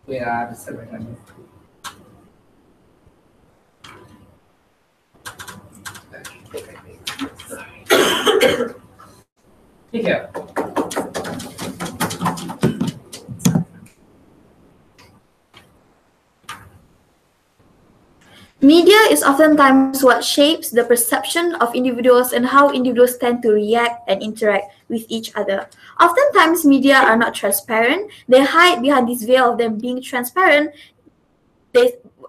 Wait, I just said right now. Take care. Media is oftentimes what shapes the perception of individuals and how individuals tend to react and interact with each other. Oftentimes, media are not transparent. They hide behind this veil of them being transparent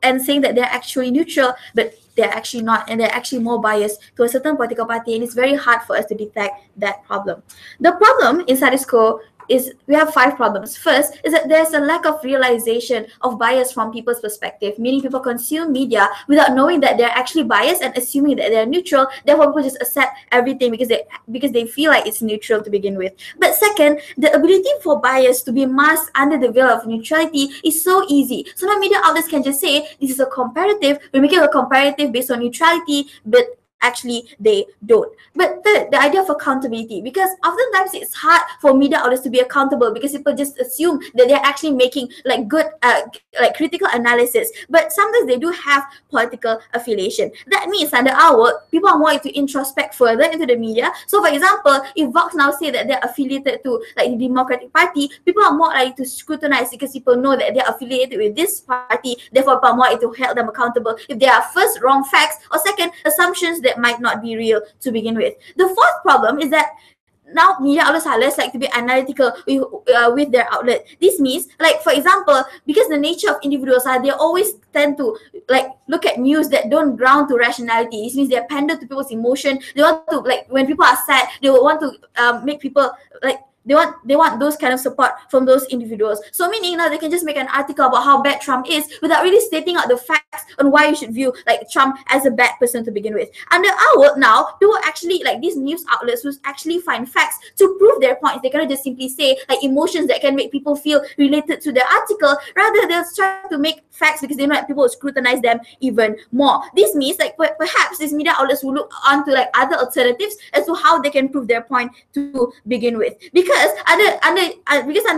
and saying that they're actually neutral, but they're actually not, and they're actually more biased to a certain political party, and it's very hard for us to detect that problem. The problem in status quo is we have 5 problems. First is that there's a lack of realization of bias from people's perspective, meaning people consume media without knowing that they're actually biased and assuming that they're neutral. Therefore, people just accept everything because they feel like it's neutral to begin with. But second, the ability for bias to be masked under the veil of neutrality is so easy. So now media outlets can just say this is a comparative. We're making a comparative based on neutrality, but actually they don't. But third, the idea of accountability, because oftentimes it's hard for media outlets to be accountable because people just assume that they're actually making like good like critical analysis, but sometimes they do have political affiliation. That means under our work, people are more to introspect further into the media. So for example, if Vox now say that they're affiliated to like the Democratic Party, people are more likely to scrutinize because people know that they're affiliated with this party, therefore people are more likely to hold them accountable if there are first wrong facts, or second, assumptions that might not be real to begin with. The fourth problem is that now media outlets are less like to be analytical with their outlet. This means, like for example, because the nature of individuals are, they always tend to like look at news that don't ground to rationality. This means they pander to people's emotion. They want to, like when people are sad, they will want to make people like they want those kind of support from those individuals. So meaning now they can just make an article about how bad Trump is without really stating out the facts on why you should view like Trump as a bad person to begin with. Under our work now, people actually like these news outlets will actually find facts to prove their points. They cannot just simply say like emotions that can make people feel related to the article. Rather, they'll try to make facts because they know that people will scrutinize them even more. This means like perhaps these media outlets will look onto like other alternatives as to how they can prove their point to begin with. Because under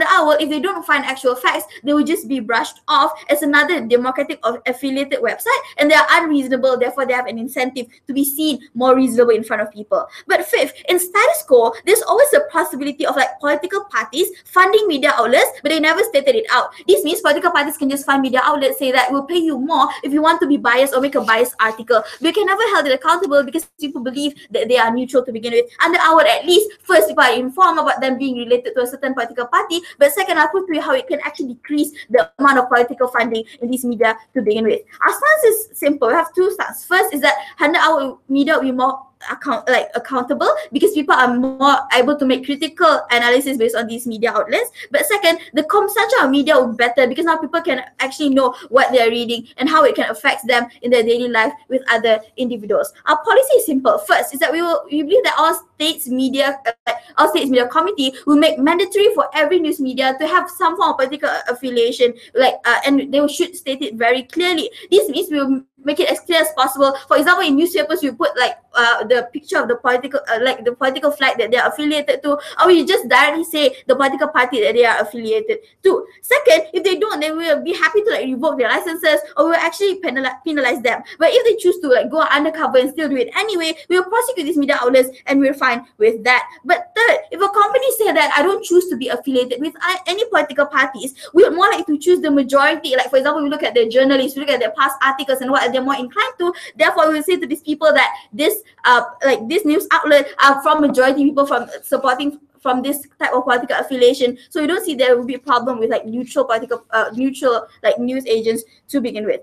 our work, if they don't find actual facts, they will just be brushed off as another Democratic or affiliated website, and they are unreasonable. Therefore, they have an incentive to be seen more reasonable in front of people. But fifth, in status quo, there's always a possibility of like political parties funding media outlets, but they never stated it out. This means political parties can just fund media outlets, say that we'll pay you more if you want to be biased or make a biased article. We can never hold it accountable because people believe that they are neutral to begin with. Under our, at least, first people are informed about them being related to a certain political party, but second, I'll put to you how it can actually decrease the amount of political funding in this media to begin with. Our stance is simple. We have 2 stances. First is that under our media, we more accountable because people are more able to make critical analysis based on these media outlets. But second, the consumption of media will be better because now people can actually know what they're reading and how it can affect them in their daily life with other individuals. Our policy is simple. First is that we believe that all states media committee will make mandatory for every news media to have some form of political affiliation, and they should state it very clearly. This means we will make it as clear as possible. For example, in newspapers, you put like the picture of the political the political flag that they are affiliated to, or you just directly say the political party that they are affiliated to. Second, if they don't, then we will be happy to like revoke their licenses, or we will actually penalize them. But if they choose to like go undercover and still do it anyway, we will prosecute these media outlets, and we're fine with that. But third, if a company say that I don't choose to be affiliated with any political parties, we would more like to choose the majority. Like for example, we look at their journalists, we look at their past articles and what they're more inclined to. Therefore, we will say to these people that this this news outlet are from majority people from supporting from this type of political affiliation. So you don't see there will be a problem with like neutral like news agents to begin with.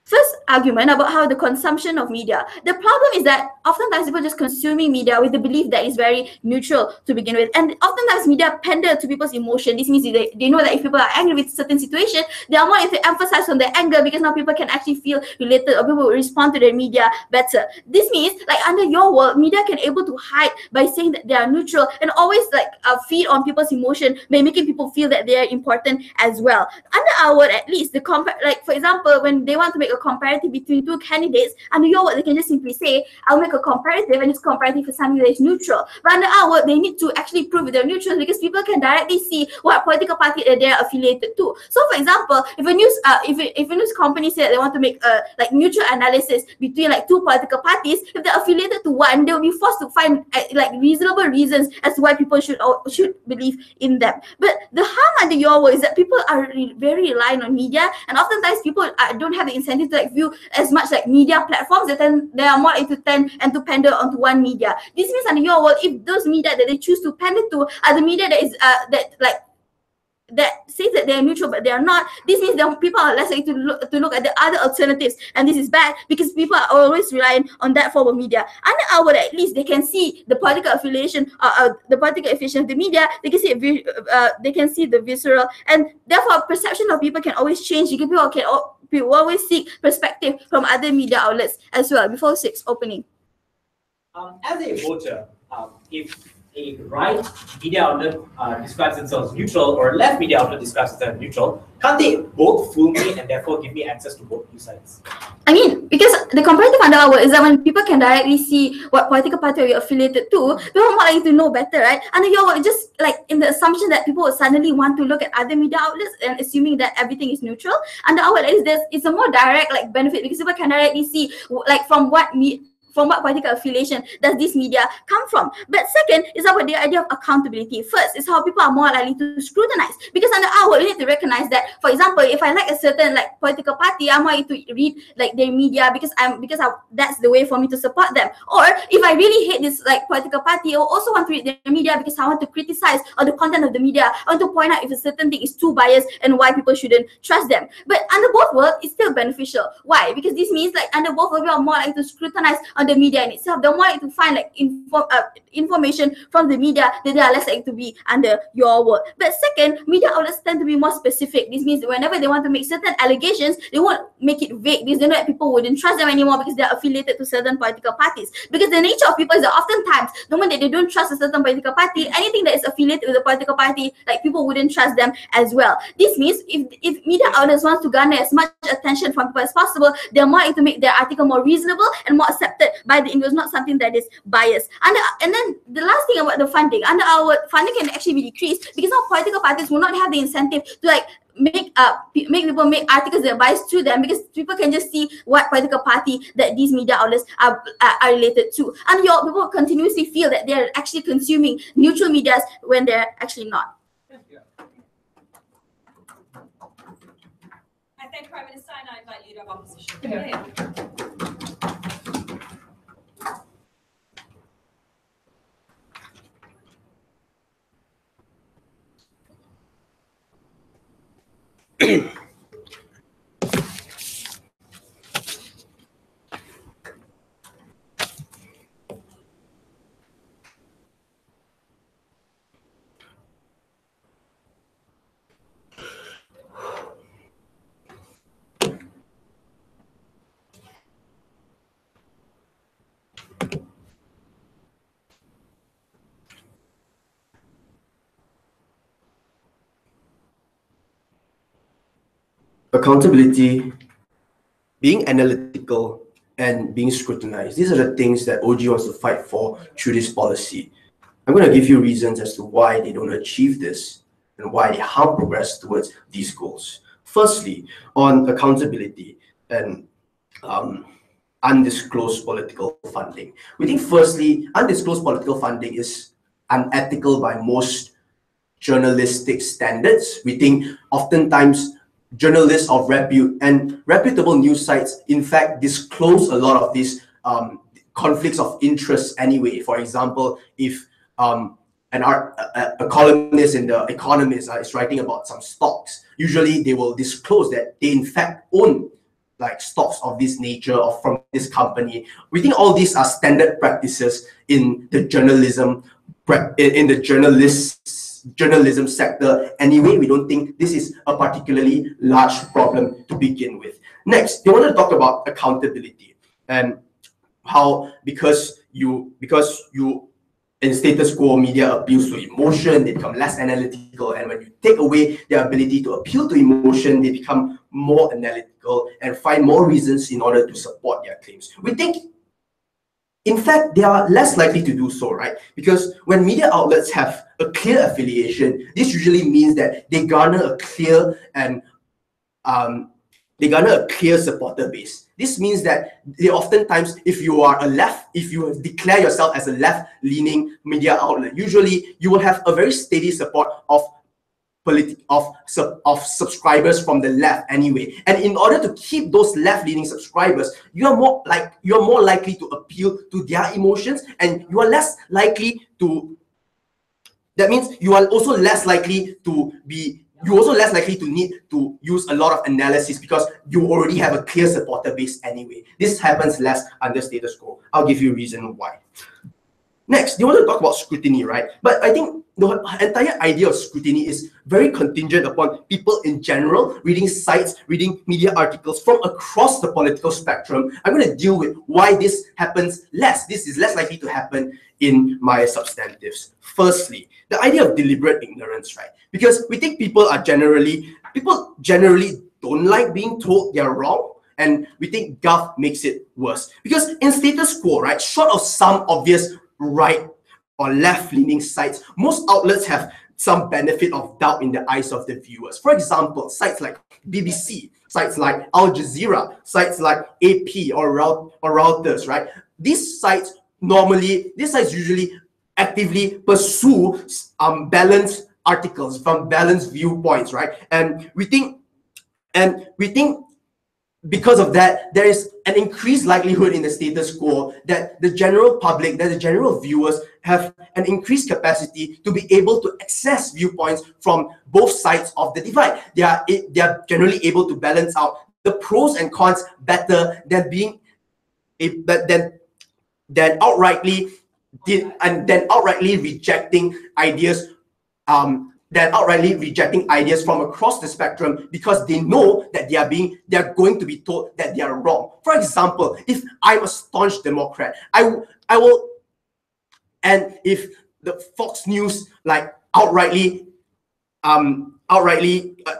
First argument about how the consumption of media. The problem is that oftentimes people just consuming media with the belief that it's very neutral to begin with. And oftentimes media pander to people's emotion. This means they know that if people are angry with certain situation, they are more to emphasize on their anger because now people can actually feel related, or people will respond to their media better. This means like under your world, media can able to hide by saying that they are neutral and always like feed on people's emotion by making people feel that they are important as well. Under our world, at least, like for example, when they want to make a comparison comparative between two candidates, under your work, they can just simply say, I'll make a comparative, and this comparative is something that is neutral. But under our work, they need to actually prove they're neutral, because people can directly see what political party they're affiliated to. So, for example, if a news company said they want to make a like neutral analysis between like two political parties, if they're affiliated to one, they'll be forced to find like reasonable reasons as to why people should believe in them. But the harm under your work is that people are very reliant on media, and oftentimes people don't have the incentive to like view as much like media platforms. They are more likely to tend and to pander onto one media. This means under your work, if those media that they choose to pander to are the media that is that says that they are neutral but they are not, this means that people are less likely to look at the other alternatives, and this is bad because people are always relying on that form of media. Under our work, at least they can see the political affiliation, the political affiliation of the media. They can see they can see the visceral, and therefore perception of people can always change. People always seek perspective from other media outlets as well. Before 6 opening. As a voter, if a right media outlet describes themselves neutral or a left media outlet describes themselves neutral, can't they both fool me and therefore give me access to both new sides? I mean, because the comparative under our is that when people can directly see what political party you're affiliated to, people are more likely to know better, right? Under your work, just like in the assumption that people will suddenly want to look at other media outlets and assuming that everything is neutral, under our it's a more direct like benefit, because people can directly see like from what political affiliation does this media come from. But second is about the idea of accountability. First is how people are more likely to scrutinize, because under our you need to recognize that, for example, if I like a certain like political party, I'm likely to read like their media because that's the way for me to support them. Or if I really hate this like political party, I also want to read their media because I want to criticize on the content of the media. I want to point out if a certain thing is too biased and why people shouldn't trust them. But under both worlds, it's still beneficial. Why? Because this means like under both worlds, we are more likely to scrutinize on the media in itself. They're more likely to find like information from the media that they are less likely to be under your work. But second, media outlets tend to be more specific. This means that whenever they want to make certain allegations, they won't make it vague, because they know that people wouldn't trust them anymore because they're affiliated to certain political parties. Because the nature of people is that oftentimes the moment that they don't trust a certain political party, anything that is affiliated with a political party, like people wouldn't trust them as well. This means if media outlets want to garner as much attention from people as possible, they're more likely to make their article more reasonable and more accepted by the individuals, not something that is biased. And then the last thing about the funding, under our funding can actually be decreased because now political parties will not have the incentive to like make people make articles that are biased to them, because people can just see what political party that these media outlets are related to. And people continuously feel that they're actually consuming neutral medias when they're actually not. I thank Prime Minister, and I invite Leader of Opposition. Yeah. Accountability, being analytical, and being scrutinized. These are the things that OG wants to fight for through this policy. I'm going to give you reasons as to why they don't achieve this and why they harm progress towards these goals. Firstly, on accountability and undisclosed political funding. We think firstly, undisclosed political funding is unethical by most journalistic standards. We think oftentimes journalists of repute and reputable news sites in fact disclose a lot of these conflicts of interest anyway. For example, if a columnist in The Economist is writing about some stocks, usually they will disclose that they in fact own like stocks of this nature or from this company. We think all these are standard practices in the journalism journalism sector anyway. We don't think this is a particularly large problem to begin with. Next, they want to talk about accountability and how because you in status quo media appeals to emotion, they become less analytical, and when you take away their ability to appeal to emotion, they become more analytical and find more reasons in order to support their claims. We think, in fact, they are less likely to do so, right? Because when media outlets have a clear affiliation, this usually means that they garner a clear supporter base. This means that they oftentimes, if you declare yourself as a left-leaning media outlet, usually you will have a very steady support of subscribers from the left anyway. And in order to keep those left-leaning subscribers, you are more likely to appeal to their emotions, and you are less likely to. That means you are also less likely to need to use a lot of analysis because you already have a clear supporter base anyway. This happens less under status quo. I'll give you a reason why. Next, you want to talk about scrutiny, right? But I think the entire idea of scrutiny is very contingent upon people in general reading sites, reading media articles from across the political spectrum. I'm going to deal with why this happens less. This is less likely to happen in my substantives. Firstly, the idea of deliberate ignorance, right? Because we think people generally don't like being told they're wrong. And we think Gov makes it worse. Because in status quo, right, short of some obvious right or left-leaning sites, most outlets have some benefit of doubt in the eyes of the viewers. For example, sites like BBC, sites like Al Jazeera, sites like AP or Reuters, right? These sites usually actively pursue balanced articles from balanced viewpoints, right? And we think because of that, there is an increased likelihood in the status quo that the general public, that the general viewers have an increased capacity to be able to access viewpoints from both sides of the divide. They are generally able to balance out the pros and cons better than outrightly rejecting ideas from across the spectrum because they know that they are going to be told that they are wrong. For example, if I'm a staunch Democrat, I will, and if the Fox News outrightly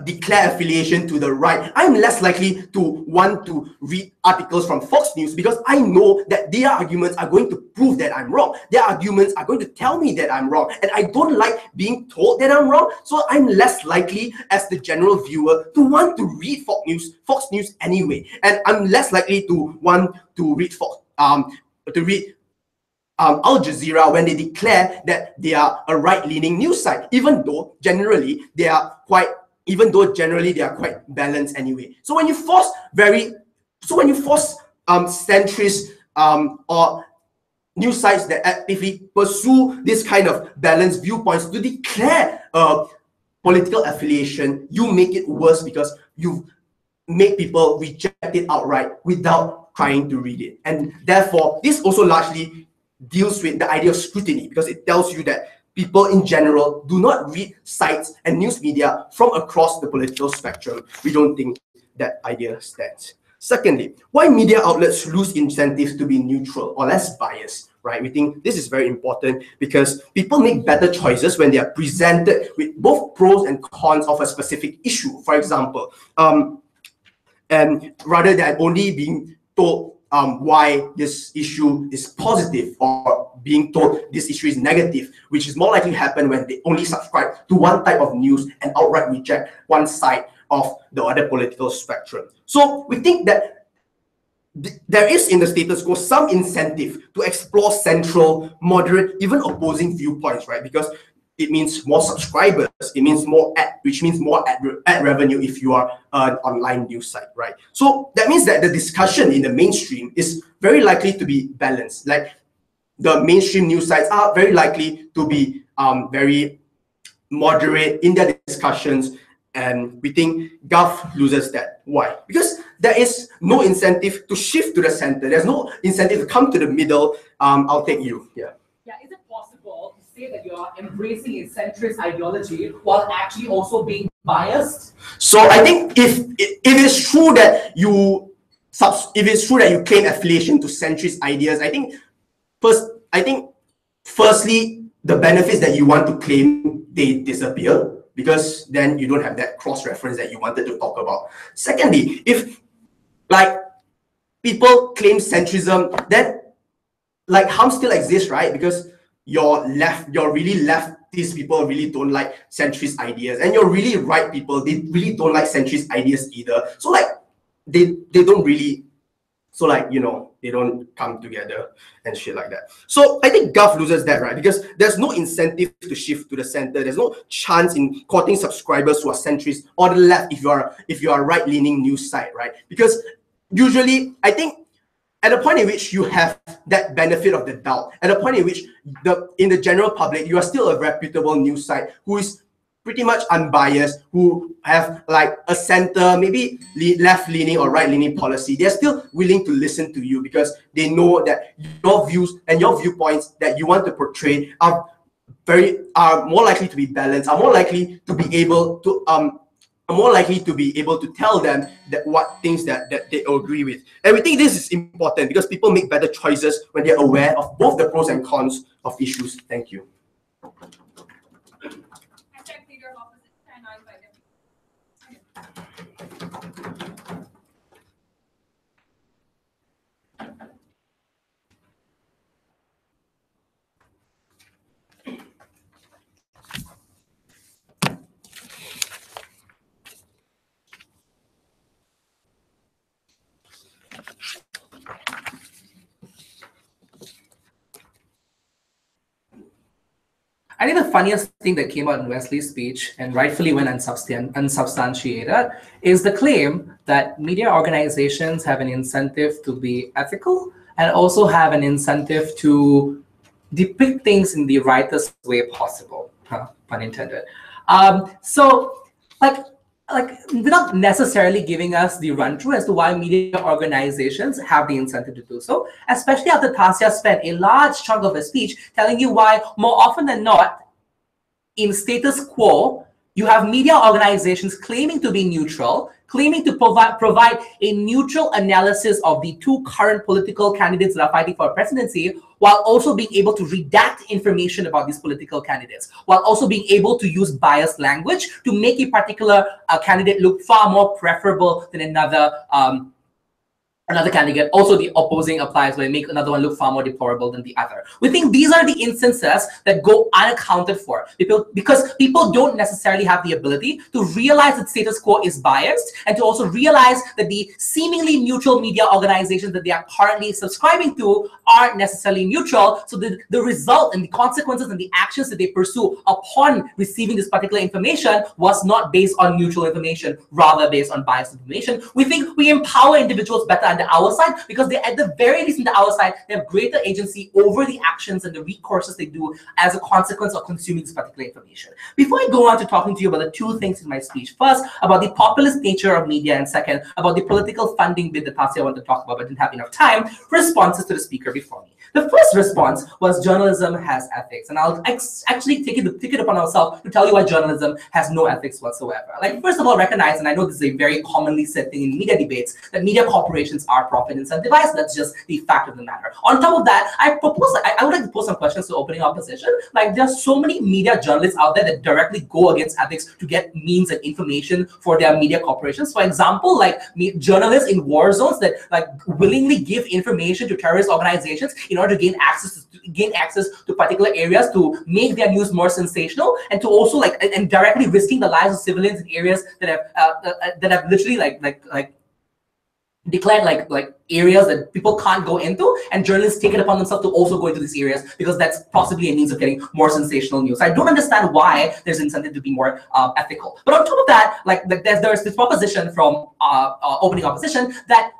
declare affiliation to the right, I'm less likely to want to read articles from Fox News because I know that their arguments are going to prove that I'm wrong. Their arguments are going to tell me that I'm wrong, and I don't like being told that I'm wrong, so I'm less likely as the general viewer to want to read Fox News anyway, and I'm less likely to want to read Al Jazeera when they declare that they are a right-leaning news site, even though generally they are quite balanced anyway. So when you force centrist or news sites that actively pursue this kind of balanced viewpoints to declare political affiliation, you make it worse because you make people reject it outright without trying to read it. And therefore, this also largely deals with the idea of scrutiny because it tells you that people in general do not read sites and news media from across the political spectrum. We don't think that idea stands. Secondly, why media outlets lose incentives to be neutral or less biased, right? We think this is very important because people make better choices when they are presented with both pros and cons of a specific issue, for example, and rather than only being told why this issue is positive or being told this issue is negative, which is more likely to happen when they only subscribe to one type of news and outright reject one side of the other political spectrum. So we think that there is in the status quo some incentive to explore central, moderate, even opposing viewpoints, right? Because it means more subscribers, it means which means more ad revenue if you are an online news site, right? So that means that the discussion in the mainstream is very likely to be balanced. Like the mainstream news sites are very likely to be very moderate in their discussions, and we think Gov loses that. Why? Because there is no incentive to shift to the center. There's no incentive to come to the middle. I'll take you. Yeah. Yeah, is it possible to say that you're embracing a centrist ideology while actually also being biased? So I think if it's true that you claim affiliation to centrist ideas, I think firstly the benefits that you want to claim, they disappear. because then you don't have that cross-reference that you wanted to talk about. Secondly, if like people claim centrism, then like harm still exists, right? Because you're really leftist people really don't like centrist ideas, and you're really right people, they really don't like centrist ideas either. So like they don't really, so like, you know, they don't come together and shit like that. So I think Gov loses that, right? Because there's no incentive to shift to the center. There's no chance in courting subscribers who are centrist, or the left if you are a right-leaning news site, right? Because usually, I think at the point in which you have that benefit of the doubt, at the point in which in the general public, you are still a reputable news site who is pretty much unbiased, who have like a center, maybe left-leaning or right-leaning policy, they're still willing to listen to you because they know that your views and your viewpoints that you want to portray are more likely to be balanced, are more likely to be able to tell them that what things that they agree with. And we think this is important because people make better choices when they're aware of both the pros and cons of issues. Thank you. I think the funniest thing that came out in Wesley's speech, and rightfully when unsubstantiated, is the claim that media organizations have an incentive to be ethical and also have an incentive to depict things in the rightest way possible, pun intended. So, like without necessarily giving us the run-through as to why media organizations have the incentive to do so, especially after Tasia spent a large chunk of her speech telling you why, more often than not, in status quo, you have media organizations claiming to be neutral, claiming to provide a neutral analysis of the two current political candidates that are fighting for a presidency, while also being able to redact information about these political candidates, while also being able to use biased language to make a particular candidate look far more preferable than another candidate. Also, the opposing applies where they make another one look far more deplorable than the other. We think these are the instances that go unaccounted for because people don't necessarily have the ability to realize that status quo is biased and to also realize that the seemingly neutral media organizations that they are currently subscribing to aren't necessarily neutral. So the result and the consequences and the actions that they pursue upon receiving this particular information was not based on neutral information, rather based on biased information. We think we empower individuals better on our side because they, at the very least in the our side, they have greater agency over the actions and the recourses they do as a consequence of consuming this particular information. Before I go on to talking to you about the two things in my speech, first about the populist nature of media, and second about the political funding bit that Tasia wanted to talk about but didn't have enough time, responses to the speaker before me. The first response was journalism has ethics, and I'll actually take it upon ourselves to tell you why journalism has no ethics whatsoever. Like, first of all, recognize, and I know this is a very commonly said thing in media debates, that media corporations are profit incentivized. That's just the fact of the matter. On top of that, I would like to pose some questions to opening opposition. Like, there's so many media journalists out there that directly go against ethics to get means and information for their media corporations. For example, like journalists in war zones that like willingly give information to terrorist organizations in order to gain access to particular areas to make their news more sensational, and to also like and directly risking the lives of civilians in areas that have literally declared like areas that people can't go into, and journalists take it upon themselves to also go into these areas because that's possibly a means of getting more sensational news. I don't understand why there's incentive to be more ethical. But on top of that, there's this proposition from opening opposition that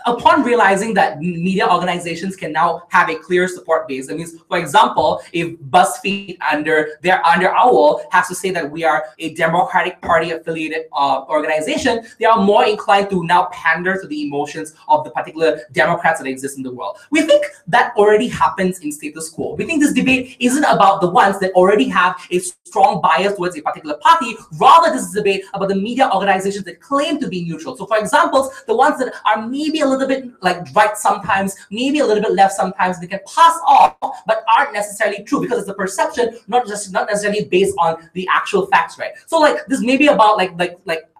upon realizing that media organizations can now have a clear support base. That means, for example, if BuzzFeed under OWL has to say that we are a Democratic Party affiliated organization, they are more inclined to now pander to the emotions of the particular Democrats that exist in the world. We think that already happens in status quo. We think this debate isn't about the ones that already have a strong bias towards a particular party. Rather, this is a debate about the media organizations that claim to be neutral. So, for example, the ones that are are maybe a little bit like right sometimes, maybe a little bit left sometimes. They can pass off, but aren't necessarily true because it's a perception, not necessarily based on the actual facts, right? So like this may be about like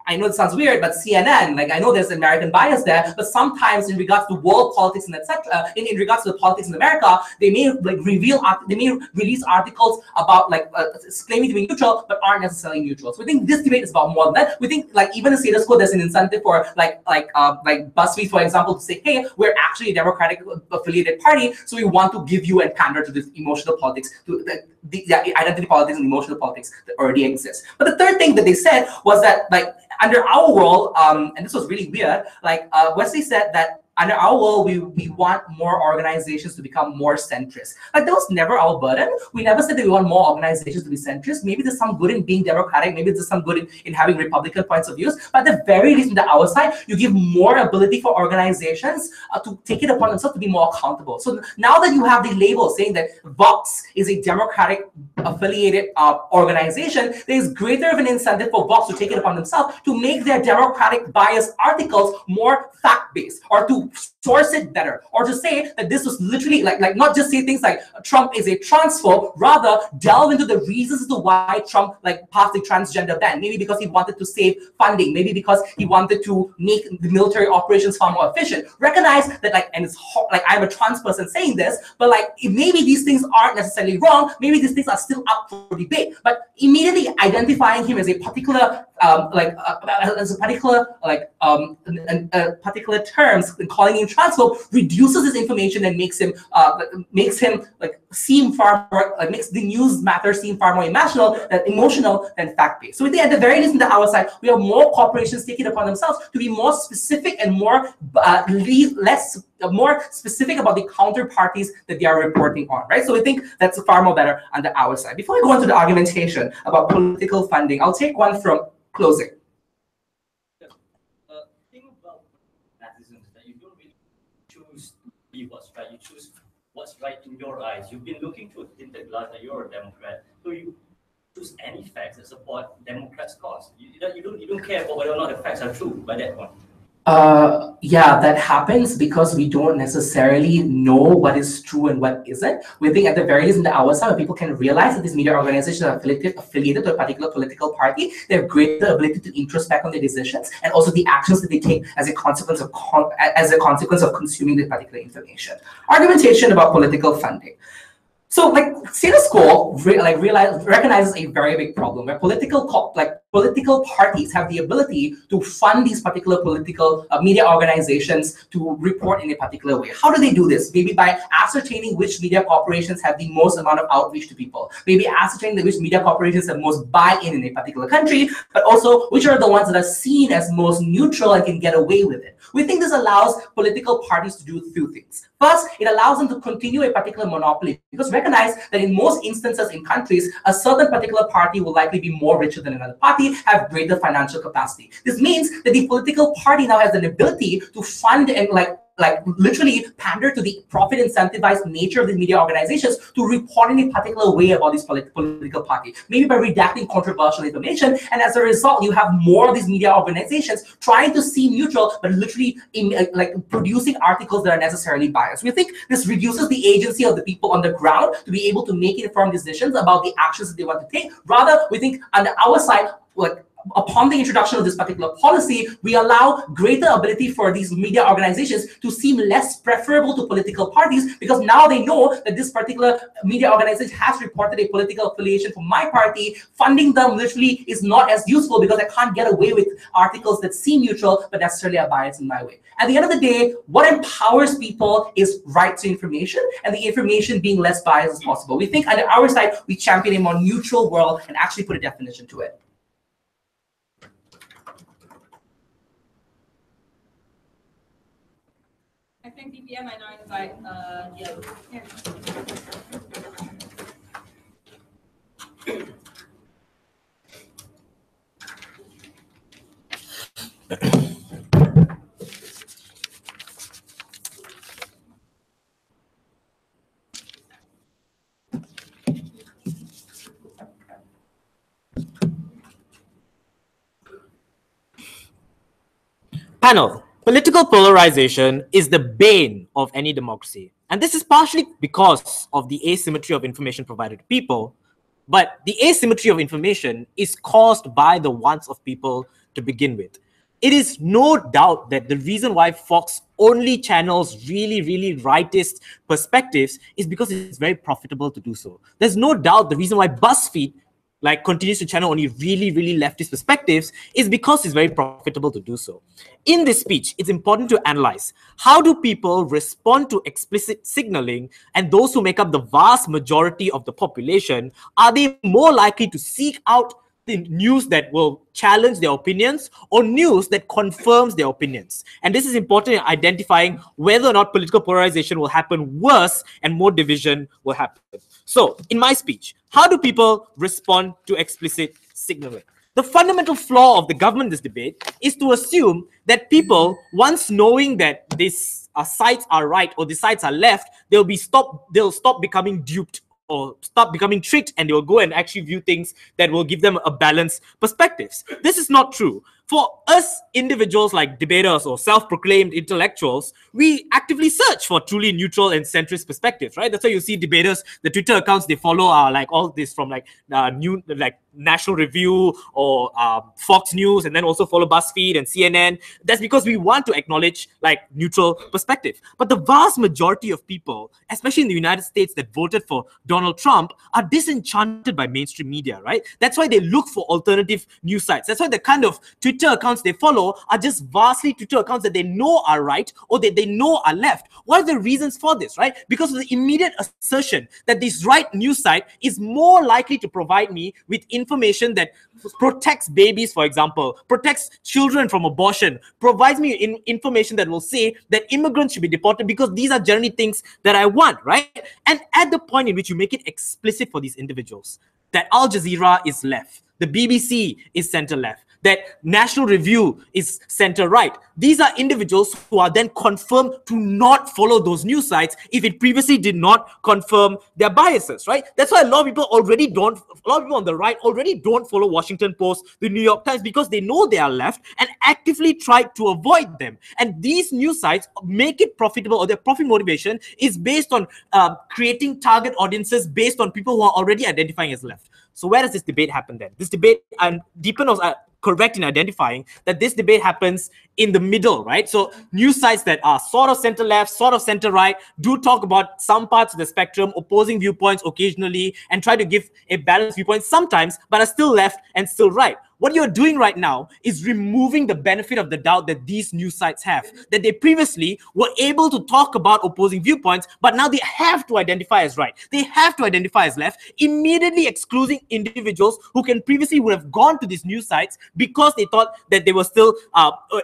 I know it sounds weird, but CNN, like I know there's American bias there, but sometimes in regards to world politics and etc., in regards to the politics in America, they may like release articles about like claiming to be neutral, but aren't necessarily neutral. So we think this debate is about more than that. We think like even the status quo, there's an incentive for like BuzzFeed, for example, to say, hey, we're actually a Democratic affiliated party, so we want to give you and pander to this emotional politics, to the identity politics and emotional politics that already exist. But the third thing that they said was that like under our world, and this was really weird, like Wesley said that under our world, we want more organizations to become more centrist. Like that was never our burden. We never said that we want more organizations to be centrist. Maybe there's some good in being democratic. Maybe there's some good in having Republican points of views. But at the very least, on the our side, you give more ability for organizations to take it upon themselves to be more accountable. So now that you have the label saying that Vox is a democratic affiliated organization, there is greater of an incentive for Vox to take it upon themselves to make their democratic bias articles more fact-based, or to source it better, or to say that this was literally like not just say things like Trump is a transphobe, rather delve into the reasons as to why Trump like passed the transgender ban. Maybe because he wanted to save funding, maybe because he wanted to make the military operations far more efficient. Recognize that like, and it's like I'm a trans person saying this, but like maybe these things aren't necessarily wrong, maybe these things are still up for debate, but immediately identifying him as a particular particular terms and calling him transphobe reduces his information and makes him like seem far more makes the news matter seem far more emotional than fact-based. So we think at the very least on the our side, we have more corporations taking it upon themselves to be more specific and more more specific about the counterparties that they are reporting on, right? So we think that's far more better on the our side. Before we go into the argumentation about political funding, I'll take one from closing. Thing about Nazism is that you don't really choose to be what's right. You choose what's right in your eyes. You've been looking through tinted glass that you're a Democrat, so you choose any facts that support Democrats' cause. You don't care about whether or not the facts are true by that point. Yeah, that happens because we don't necessarily know what is true and what isn't. We think at the very least in the our side, people can realize that these media organizations are affiliated to a particular political party. They have greater ability to introspect on their decisions and also the actions that they take as a consequence of consuming this particular information. Argumentation about political funding. So, like, status quo recognizes a very big problem where political parties have the ability to fund these particular political media organizations to report in a particular way. How do they do this? Maybe by ascertaining which media corporations have the most amount of outreach to people. Maybe ascertaining which media corporations have most buy-in in a particular country, but also which are the ones that are seen as most neutral and can get away with it. We think this allows political parties to do a few things. First, it allows them to continue a particular monopoly, because recognize that in most instances in countries, a certain particular party will likely be more richer than another party, have greater financial capacity. This means that the political party now has an ability to fund and literally pander to the profit incentivized nature of these media organizations to report in a particular way about this political party, maybe by redacting controversial information. And as a result, you have more of these media organizations trying to seem neutral, but literally producing articles that are necessarily biased. We think this reduces the agency of the people on the ground to be able to make informed decisions about the actions that they want to take. Rather, we think on our side, upon the introduction of this particular policy, we allow greater ability for these media organizations to seem less preferable to political parties, because now they know that this particular media organization has reported a political affiliation for my party. Funding them literally is not as useful because I can't get away with articles that seem neutral but necessarily are biased in my way. At the end of the day, what empowers people is right to information, and the information being less biased as possible. We think on our side, we champion a more neutral world and actually put a definition to it. I think DPM, I now invite Diego. Yeah. Panel, Political polarization is the bane of any democracy. And this is partially because of the asymmetry of information provided to people. But the asymmetry of information is caused by the wants of people to begin with. It is no doubt that the reason why Fox only channels really, really rightist perspectives is because it's very profitable to do so. There's no doubt the reason why BuzzFeed continues to channel only really, really leftist perspectives is because it's very profitable to do so. In this speech, it's important to analyze how do people respond to explicit signaling, and those who make up the vast majority of the population, are they more likely to seek out the news that will challenge their opinions or news that confirms their opinions? And this is important in identifying whether or not political polarization will happen worse and more division will happen. So, in my speech, how do people respond to explicit signaling? The fundamental flaw of the government in this debate is to assume that people, once knowing that these sides are right or the sides are left, they'll stop becoming duped or stop becoming tricked, and they will go and actually view things that will give them a balanced perspectives. This is not true. For us individuals like debaters or self-proclaimed intellectuals, we actively search for truly neutral and centrist perspectives, right? That's why you see debaters, the Twitter accounts they follow are all this from National Review or Fox News, and then also follow BuzzFeed and CNN. That's because we want to acknowledge neutral perspective. But the vast majority of people, especially in the United States, that voted for Donald Trump are disenchanted by mainstream media, right? That's why they look for alternative news sites. That's why the kind of Twitter accounts they follow are just vastly Twitter accounts that they know are right or that they know are left. What are the reasons for this, right? Because of the immediate assertion that this right news site is more likely to provide me with information that protects babies, for example, protects children from abortion, provides me information that will say that immigrants should be deported because these are generally things that I want, right? And at the point in which you make it explicit for these individuals that Al Jazeera is left, the BBC is center left, that National Review is center-right. These are individuals who are then confirmed to not follow those news sites if it previously did not confirm their biases, right? That's why a lot of people on the right already don't follow Washington Post, the New York Times, because they know they are left and actively try to avoid them. And these news sites make it profitable, or their profit motivation is based on creating target audiences based on people who are already identifying as left. So where does this debate happen then? This debate, and Deepan was correct in identifying that this debate happens in the middle, right? So news sites that are sort of center-left, sort of center-right, do talk about some parts of the spectrum, opposing viewpoints occasionally, and try to give a balanced viewpoint sometimes, but are still left and still right. What you're doing right now is removing the benefit of the doubt that these news sites have, that they previously were able to talk about opposing viewpoints, but now they have to identify as right. They have to identify as left, immediately excluding individuals who can previously would have gone to these news sites because they thought that they were still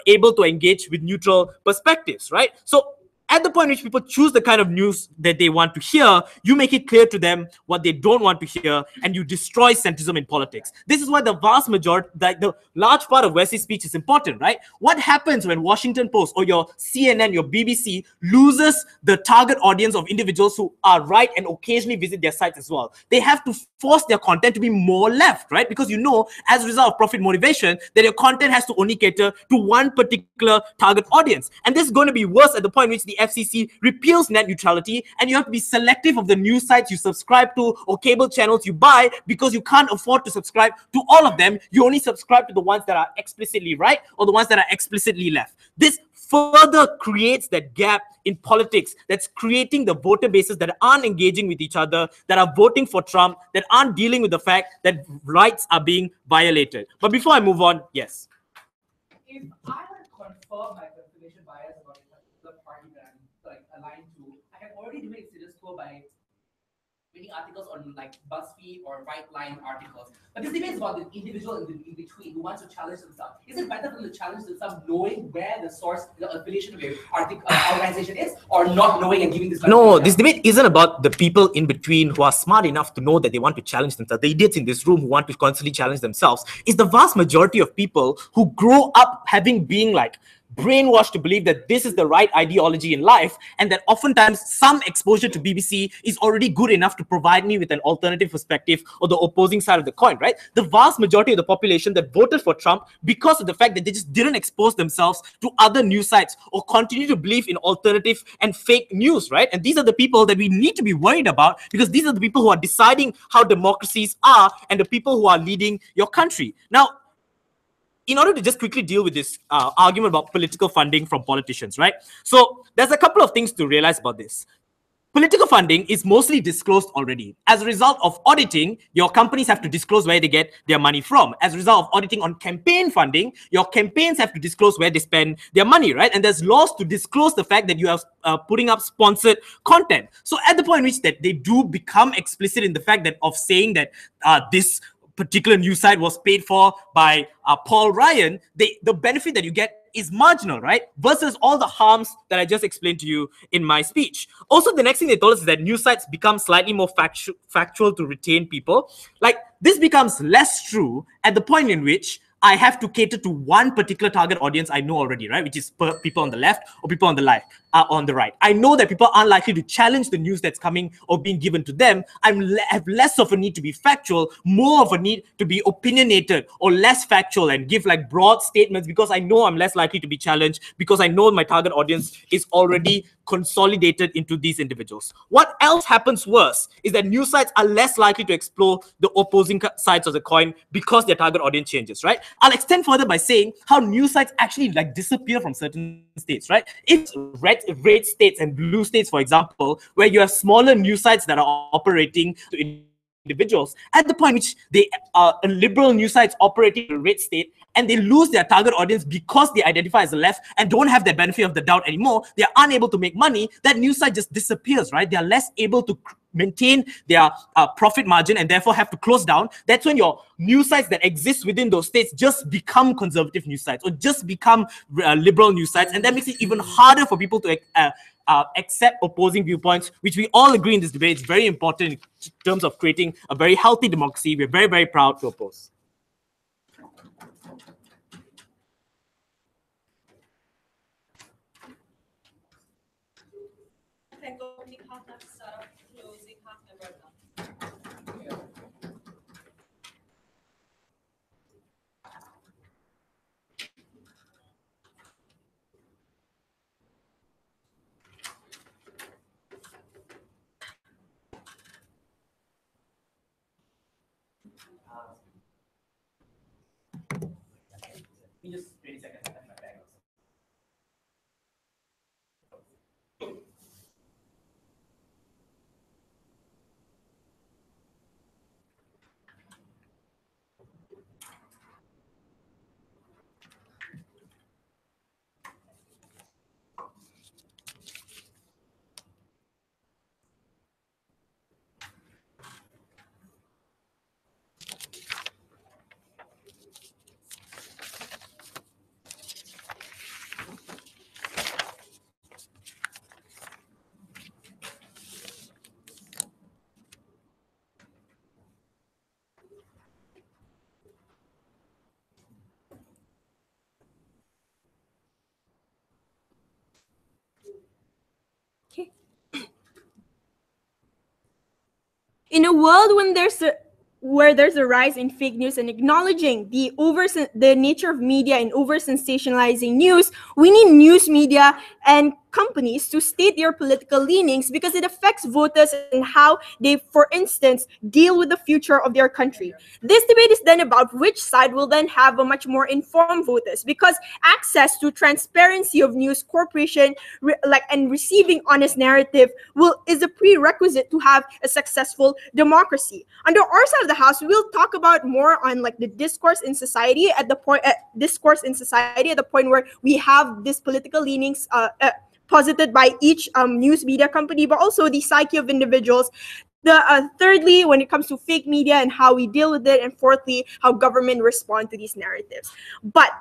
able to engage with neutral perspectives, right? So at the point in which people choose the kind of news that they want to hear, you make it clear to them what they don't want to hear, and you destroy centrism in politics. This is why the vast majority, the large part of Wesley's speech is important, right? What happens when Washington Post or your CNN, your BBC loses the target audience of individuals who are right and occasionally visit their sites as well? They have to force their content to be more left, right? Because you know, as a result of profit motivation, that your content has to only cater to one particular target audience. And this is going to be worse at the point in which the FCC repeals net neutrality, and you have to be selective of the news sites you subscribe to or cable channels you buy because you can't afford to subscribe to all of them. You only subscribe to the ones that are explicitly right or the ones that are explicitly left. This further creates that gap in politics that's creating the voter bases that aren't engaging with each other, that are voting for Trump, that aren't dealing with the fact that rights are being violated. But before I move on, yes. If I were to confirm my confirmation bias about a particular party that I'm aligned to, I can already do a status quo by reading articles on BuzzFeed or right-line articles. But this debate is about the individual in between who wants to challenge themselves. Is it better for them to challenge themselves knowing where the source, the affiliation of your organization is, or not knowing and giving this? No, this debate isn't about the people in between who are smart enough to know that they want to challenge themselves. The idiots in this room who want to constantly challenge themselves. It's the vast majority of people who grow up having been brainwashed to believe that this is the right ideology in life, and that oftentimes some exposure to BBC is already good enough to provide me with an alternative perspective or the opposing side of the coin, right? The vast majority of the population that voted for Trump because of the fact that they just didn't expose themselves to other news sites or continue to believe in alternative and fake news, right? And these are the people that we need to be worried about, because these are the people who are deciding how democracies are and the people who are leading your country. Now, in order to just quickly deal with this argument about political funding from politicians, right? So there's a couple of things to realize about this. Political funding is mostly disclosed already. As a result of auditing, your companies have to disclose where they get their money from. As a result of auditing on campaign funding, your campaigns have to disclose where they spend their money, right? And there's laws to disclose the fact that you are putting up sponsored content. So at the point in which that they do become explicit in the fact that of saying that this particular news site was paid for by Paul Ryan, the benefit that you get is marginal, right? Versus all the harms that I just explained to you in my speech. Also, the next thing they told us is that news sites become slightly more factual to retain people. Like, this becomes less true at the point in which I have to cater to one particular target audience I know already, right? Which is people on the left or people on the right. I know that people aren't likely to challenge the news that's coming or being given to them. I have less of a need to be factual, more of a need to be opinionated or less factual and give like broad statements, because I know I'm less likely to be challenged, because I know my target audience is already consolidated into these individuals. What else happens worse is that news sites are less likely to explore the opposing sides of the coin because their target audience changes, right? I'll extend further by saying how news sites actually like disappear from certain states, right? It's red states and blue states, for example, where you have smaller news sites that are operating to individuals, at the point which they are liberal news sites operating in a red state, and they lose their target audience because they identify as the left and don't have the benefit of the doubt anymore, they're unable to make money, that news site just disappears, right? They're less able to maintain their profit margin and therefore have to close down. That's when your news sites that exist within those states just become conservative news sites or just become liberal news sites, and that makes it even harder for people to accept opposing viewpoints, which we all agree in this debate is very important in terms of creating a very healthy democracy. We're very, very proud to oppose. Thank opening half now to start off, closing half number now. Just 20 seconds. My bag also. In a world when where there's a rise in fake news and acknowledging the nature of media and over sensationalizing news, we need news media and companies to state their political leanings, because it affects voters and how they, for instance, deal with the future of their country. This debate is then about which side will then have a much more informed voters, because access to transparency of news corporation and receiving honest narrative is a prerequisite to have a successful democracy. Under our side of the house, we'll talk about more on like the discourse in society at the point where we have this political leanings posited by each news media company, but also the psyche of individuals. Thirdly, when it comes to fake media and how we deal with it, and fourthly, how government respond to these narratives. But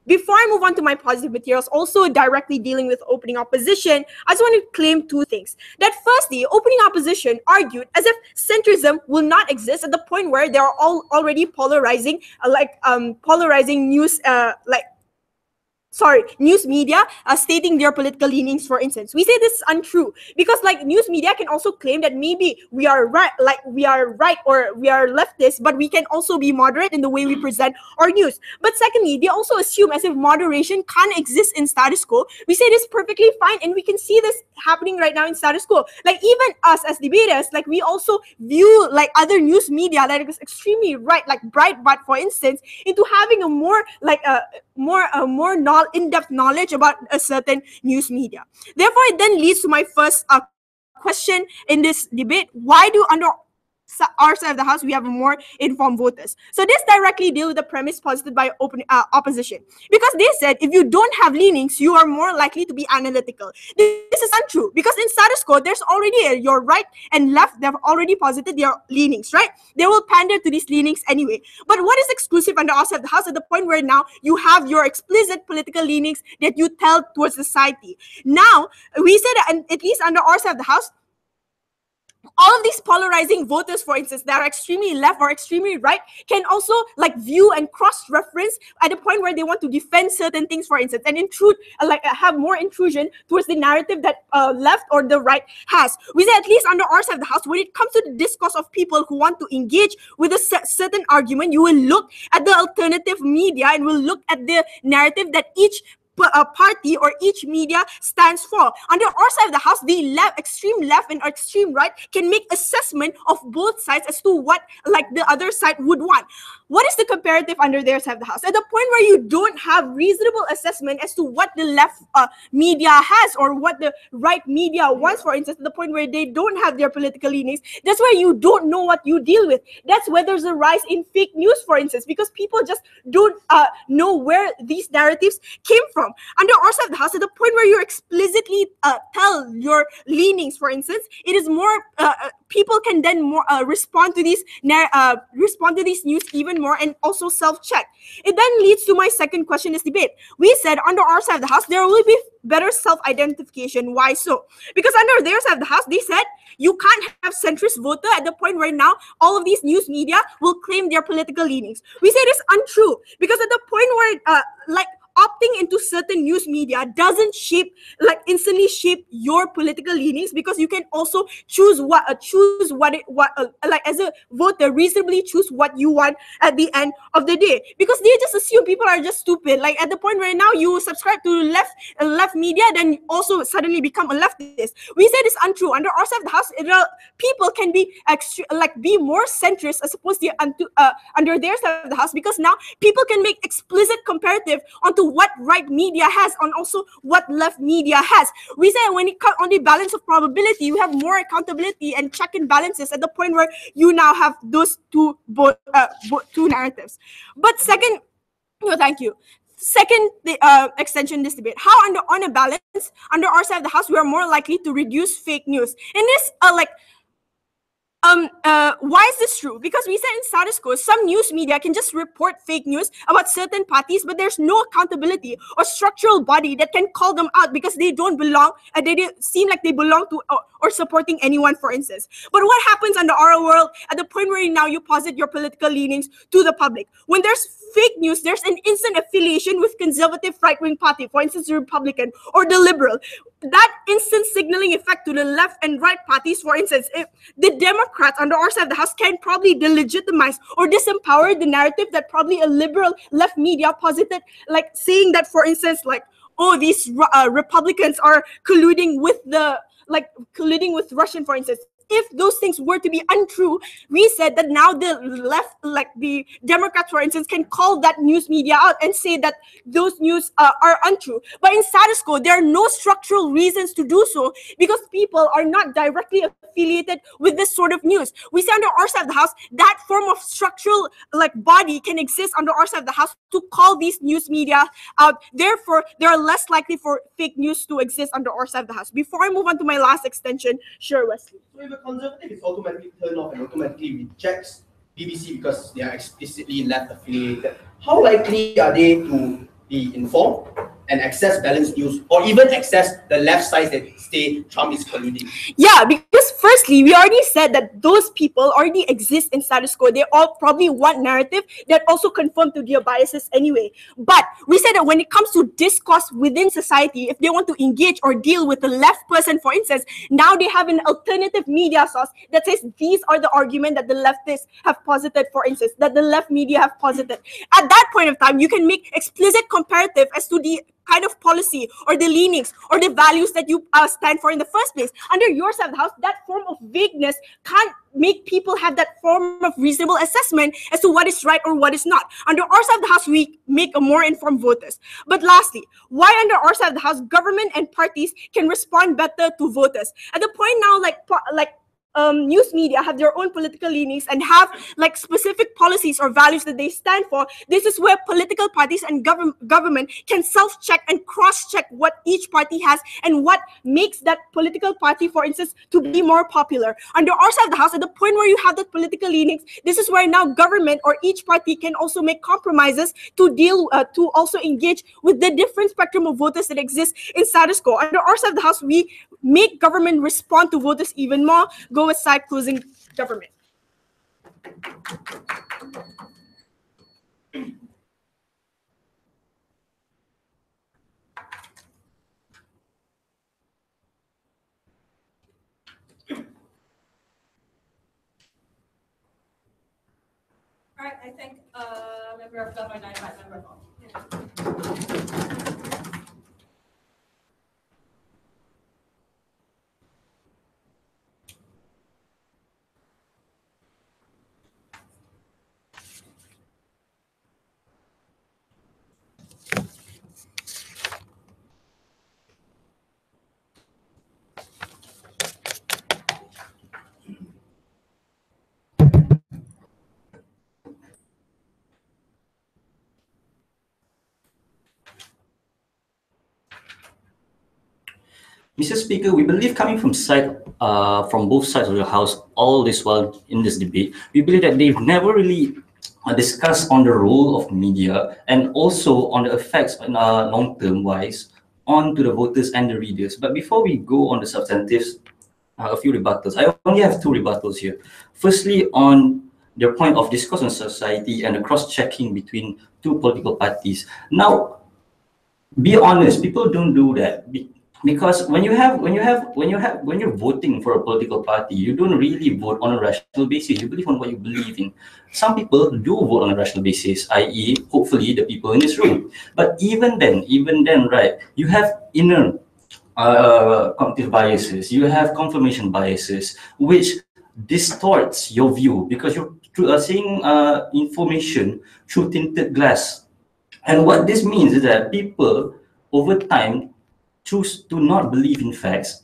before I move on to my positive materials, also directly dealing with opening opposition, I just want to claim two things. That firstly, opening opposition argued as if centrism will not exist at the point where they are all already polarizing, polarizing news, news media stating their political leanings, for instance. We say this is untrue because like news media can also claim that maybe we are right or we are leftist, but we can also be moderate in the way we present our news. But secondly, they also assume as if moderation can't exist in status quo. We say this perfectly fine, and we can see this happening right now in status quo. Like even us as debaters, like we also view like other news media that is extremely right, like Breitbart, for instance, into having a more like more in-depth knowledge about a certain news media. Therefore, it then leads to my first question in this debate: why do under our side of the house we have more informed voters? So this directly deals with the premise posited by opposition, because they said if you don't have leanings, you are more likely to be analytical. This is untrue, because in status quo there's already your right and left. They've already posited their leanings, right? They will pander to these leanings anyway. But what is exclusive under our side of the house at the point where now you have your explicit political leanings that you tell towards society? Now we say that, and at least under our side of the house, all of these polarizing voters, for instance, that are extremely left or extremely right, can also like view and cross-reference at the point where they want to defend certain things, for instance, and intrude, have more intrusion towards the narrative that left or the right has. We say at least under our side of the house, when it comes to the discourse of people who want to engage with a certain argument, you will look at the alternative media and will look at the narrative that each party or each media stands for. Under our side of the house, the extreme left and extreme right can make assessment of both sides as to what like the other side would want. What is the comparative under their side of the house? At the point where you don't have reasonable assessment as to what the left media has or what the right media wants, for instance, at the point where they don't have their political leanings, that's where you don't know what you deal with. That's where there's a rise in fake news, for instance, because people just don't know where these narratives came from. Under our side of the house, at the point where you explicitly tell your leanings, for instance, it is more people can then more respond to these news even more and also self-check. It then leads to my second question in this debate. We said under our side of the house there will be better self-identification. Why so? Because under their side of the house they said you can't have centrist voter at the point where now all of these news media will claim their political leanings. We say it is untrue because at the point where opting into certain news media doesn't instantly shape your political leanings, because you can also choose as a voter reasonably choose what you want at the end of the day, because they just assume people are just stupid. Like at the point where now you subscribe to left media, then you also suddenly become a leftist. We said it's untrue. Under our side of the house, people can be be more centrist as opposed to under their side of the house, because now people can make explicit comparative onto what right media has and also what left media has. We say when it comes on the balance of probability, you have more accountability and check and balances at the point where you now have those two narratives. But second, no, thank you. Second, the extension this debate. How on a balance, under our side of the house, we are more likely to reduce fake news. In this, why is this true? Because we said in status quo, some news media can just report fake news about certain parties, but there's no accountability or structural body that can call them out because they don't belong, they don't seem like they belong to or supporting anyone, for instance. But what happens under our world at the point where now you posit your political leanings to the public? When there's fake news, there's an instant affiliation with conservative right-wing party, for instance, the Republican or the Liberal. That instant signaling effect to the left and right parties, for instance, if the Democrats under our side of the house can probably delegitimize or disempower the narrative that probably a liberal left media posited, like saying that, for instance, like, oh, these Republicans are colluding with Russian, for instance. If those things were to be untrue, we said that now the left, like the Democrats, for instance, can call that news media out and say that those news are untrue. But in status quo, there are no structural reasons to do so because people are not directly affiliated with this sort of news. We say under our side of the house, that form of structural body can exist under our side of the house to call these news media out. Therefore, there are less likely for fake news to exist under our side of the house. Before I move on to my last extension, sure, Wesley. So if a conservative is automatically turned off and automatically rejects BBC because they are explicitly left affiliated, how likely are they to be informed and access balanced news, or even access the left sides that say Trump is colluding? Yeah, because firstly, we already said that those people already exist in status quo. They all probably want narrative that also conform to their biases anyway. But we said that when it comes to discourse within society, if they want to engage or deal with the left person, for instance, now they have an alternative media source that says these are the arguments that the leftists have posited, for instance, that the left media have posited. At that point of time, you can make explicit comparative as to the kind of policy or the leanings or the values that you stand for in the first place. Under your side of the house, that form of vagueness can't make people have that form of reasonable assessment as to what is right or what is not. Under our side of the house, we make a more informed voters. But lastly, why under our side of the house, government and parties can respond better to voters? At the point now, like news media have their own political leanings and have like specific policies or values that they stand for. This is where political parties and government can self-check and cross-check what each party has and what makes that political party, for instance, to be more popular. Under our side of the house, at the point where you have that political leanings, this is where now government or each party can also make compromises to deal to also engage with the different spectrum of voters that exist in status quo. Under our side of the house, we make government respond to voters even more, go with side closing government. All right, I think member of government, I invite member of. Mr. Speaker, we believe coming from both sides of the House all this while in this debate, we believe that they've never really discussed on the role of media and also on the effects long-term wise onto the voters and the readers. But before we go on the substantives, a few rebuttals. I only have two rebuttals here. Firstly, on their point of discourse on society and the cross-checking between two political parties. Now, be honest, people don't do that. Because when you're voting for a political party, you don't really vote on a rational basis. You believe on what you believe in. Some people do vote on a rational basis, i.e., hopefully the people in this room. But even then, right, you have inner cognitive biases. You have confirmation biases, which distorts your view because you're seeing information through tinted glass. And what this means is that people over time choose to not believe in facts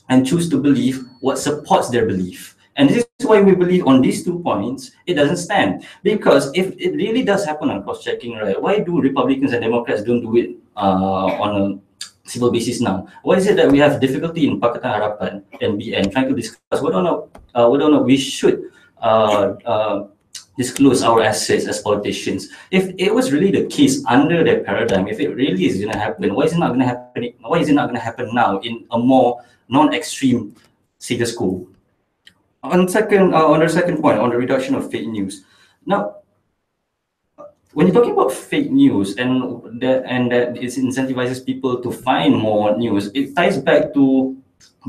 and choose to believe what supports their belief. And this is why we believe on these 2 points, it doesn't stand. Because if it really does happen on cross-checking, right, why do Republicans and Democrats don't do it on a civil basis now? Why is it that we have difficulty in Pakatan Harapan and BN trying to discuss whether or not we should disclose our assets as politicians? If it was really the case under that paradigm, if it really is going to happen, why is it not going to happen? Why is it not going to happen now in a more non-extreme status quo? On the second point, on the reduction of fake news. Now, when you're talking about fake news and that it incentivizes people to find more news, it ties back to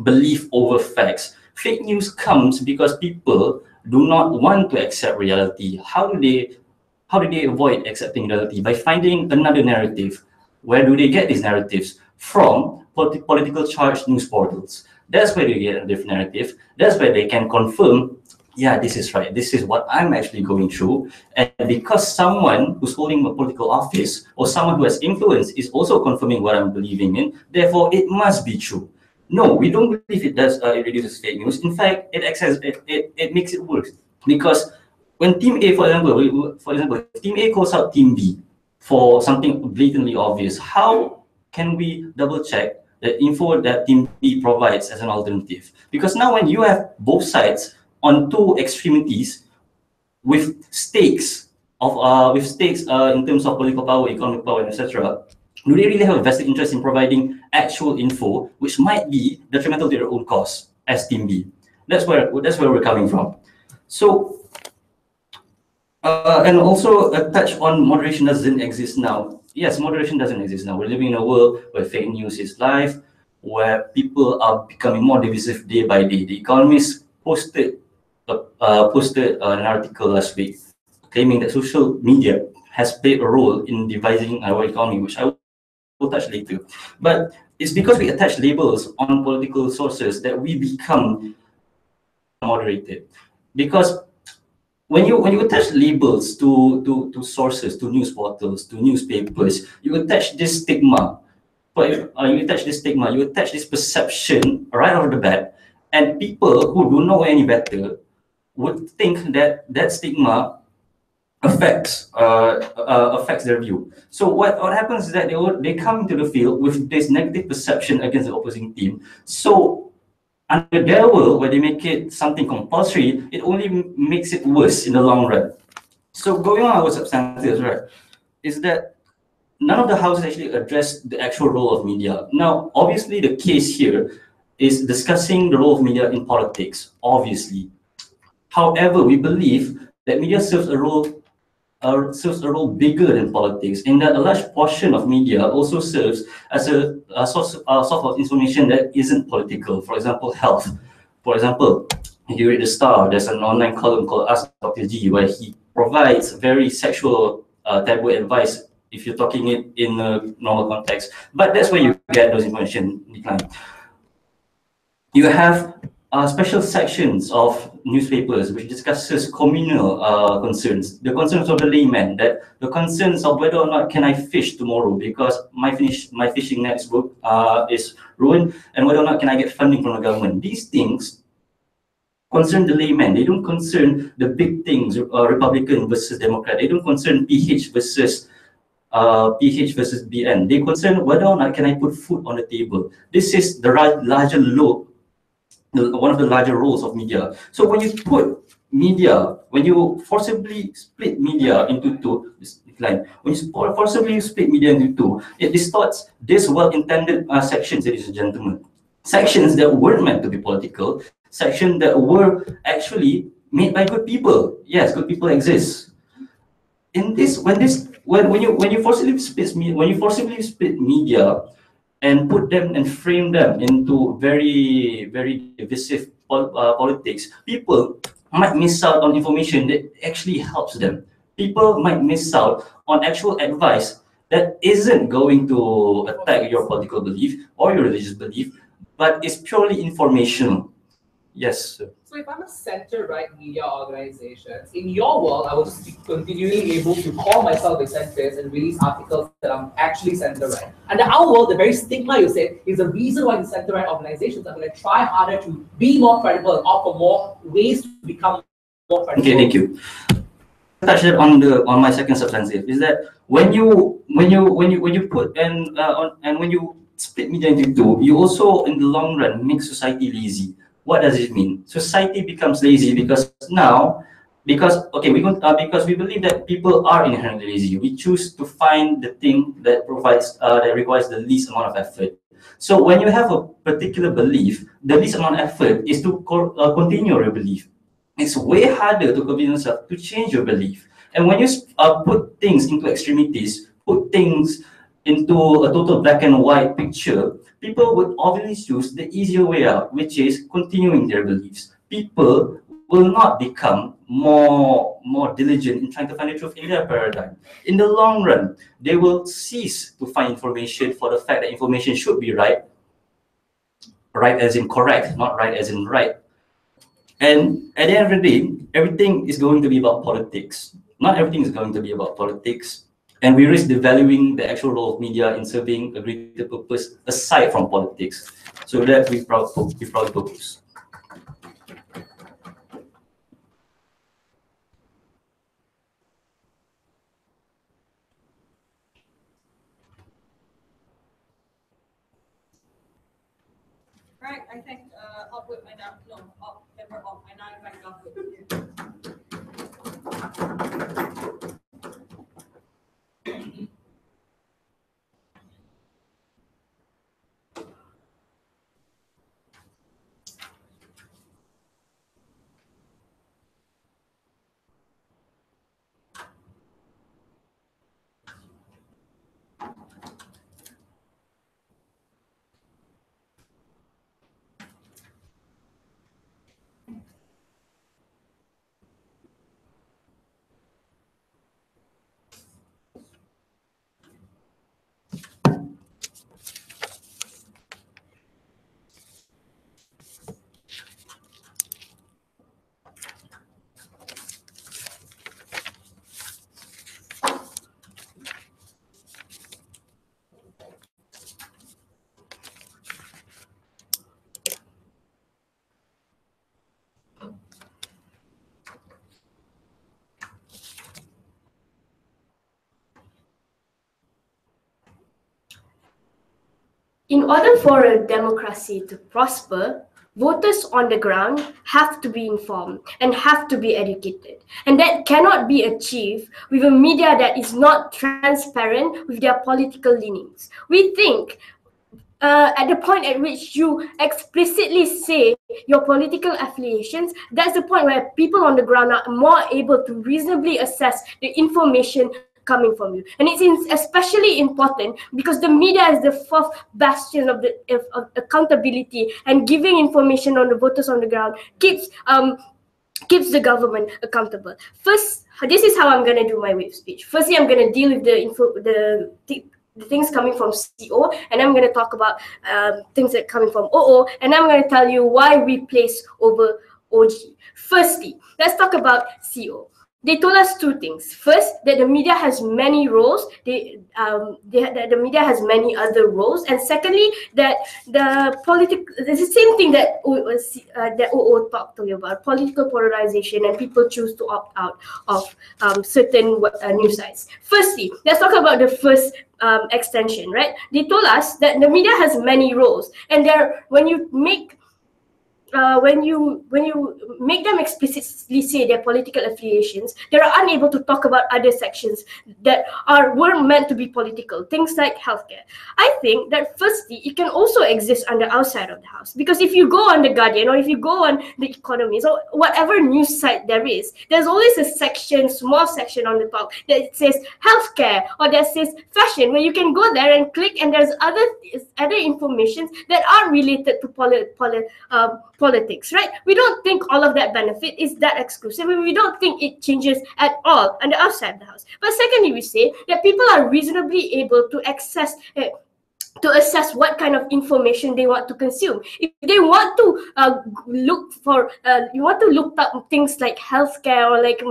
belief over facts. Fake news comes because people do not want to accept reality. How do they avoid accepting reality? By finding another narrative. Where do they get these narratives? From political charged news portals. That's where they get a different narrative. That's where they can confirm, yeah, this is right. This is what I'm actually going through. And because someone who's holding a political office or someone who has influence is also confirming what I'm believing in, therefore it must be true. No, we don't believe it does. It reduces fake news. In fact, it makes it worse, because when Team A, for example, Team A calls out Team B for something blatantly obvious, how can we double check the info that Team B provides as an alternative? Because now, when you have both sides on two extremities with stakes in terms of political power, economic power, etc., Do they really have a vested interest in providing actual info, which might be detrimental to their own cause, as Team B? That's where we're coming from. So, and also a touch on moderation doesn't exist now. Yes, moderation doesn't exist now. We're living in a world where fake news is live, where people are becoming more divisive day by day. The Economist posted an article last week claiming that social media has played a role in dividing our economy, which I will touch later. But it's because we attach labels on political sources that we become moderated. Because when you attach labels to sources, to news portals, to newspapers, you attach this stigma. But you attach this perception right off the bat, and people who don't know any better would think that that stigma affects their view. So what happens is that they come into the field with this negative perception against the opposing team. So under their world, where they make it something compulsory, it only makes it worse in the long run. So going on our substantives, right, is that none of the houses actually address the actual role of media. Now, obviously, the case here is discussing the role of media in politics, obviously. However, we believe that media serves a role bigger than politics, in that a large portion of media also serves as a source of information that isn't political. For example, health. For example, if you read The Star, there's an online column called Ask Dr. G, where he provides very sexual taboo advice if you're talking it in a normal context. But that's where you get those information decline. You have special sections of newspapers which discusses communal concerns, the concerns of the layman, that the concerns of whether or not can I fish tomorrow because my fishing net is ruined, and whether or not can I get funding from the government. These things concern the layman. They don't concern the big things, Republican versus Democrat. They don't concern PH versus BN. They concern whether or not can I put food on the table. This is the larger load, one of the larger roles of media. So when you put media, when you forcibly split media into two, it distorts these well-intended sections, ladies and gentlemen. Sections that weren't meant to be political, sections that were actually made by good people. Yes, good people exist. In this, when you forcibly split media and put them and frame them into very divisive politics, people might miss out on information that actually helps them. People might miss out on actual advice that isn't going to attack your political belief or your religious belief, but is purely informational. Yes, sir. So if I'm a center-right media organization, in your world, I will just be continually able to call myself a centrist and release articles that I'm actually center-right. And in our world, the very stigma you said is the reason why the center-right organizations are going to try harder to be more credible and offer more ways to become more credible. Okay, thank you. Touch that on my second substantive is that when you put and when you split media into two, you also in the long run make society lazy. What does it mean? Society becomes lazy because we believe that people are inherently lazy. We choose to find the thing that requires the least amount of effort. So when you have a particular belief, the least amount of effort is to continue your belief. It's way harder to convince yourself to change your belief. And when you put things into extremities, put things into a total black and white picture, people would obviously choose the easier way out, which is continuing their beliefs. People will not become more diligent in trying to find the truth in their paradigm. In the long run, they will cease to find information for the fact that information should be right as in correct, not right as in right. And at the end of the day, everything is going to be about politics. Not everything is going to be about politics. And we risk devaluing the actual role of media in serving a greater purpose aside from politics. So that we probably focus. Right, I think I'll put my member off. I now invite Gafur. in order for a democracy to prosper, voters on the ground have to be informed and have to be educated. And that cannot be achieved with a media that is not transparent with their political leanings. We think at the point at which you explicitly say your political affiliations, that's the point where people on the ground are more able to reasonably assess the information coming from you. And it's especially important because the media is the fourth bastion of accountability, and giving information on the voters on the ground keeps the government accountable. First, this is how I'm going to do my wave speech. Firstly, I'm going to deal with the things coming from CO, and I'm going to talk about things that are coming from OO, and I'm going to tell you why we place over OG. Firstly, let's talk about CO. They told us two things. First, that the media has many roles. That the media has many other roles, and secondly, that it's the same thing that OO talked to you about, political polarization, and people choose to opt out of certain news sites. Firstly, let's talk about the first extension, right? They told us that the media has many roles, and when you make them explicitly say their political affiliations, they are unable to talk about other sections that were meant to be political, things like healthcare. I think that firstly, it can also exist on the outside of the house, because if you go on The Guardian or if you go on The Economist or whatever news site there is, there's always a section, small section on the top that says healthcare or that says fashion, where you can go there and click, and there's other information that are related to politics, right? We don't think all of that benefit is that exclusive, and we don't think it changes at all on the outside of the house. But secondly, we say that people are reasonably able to assess what kind of information they want to consume. If they want to look up things like healthcare or like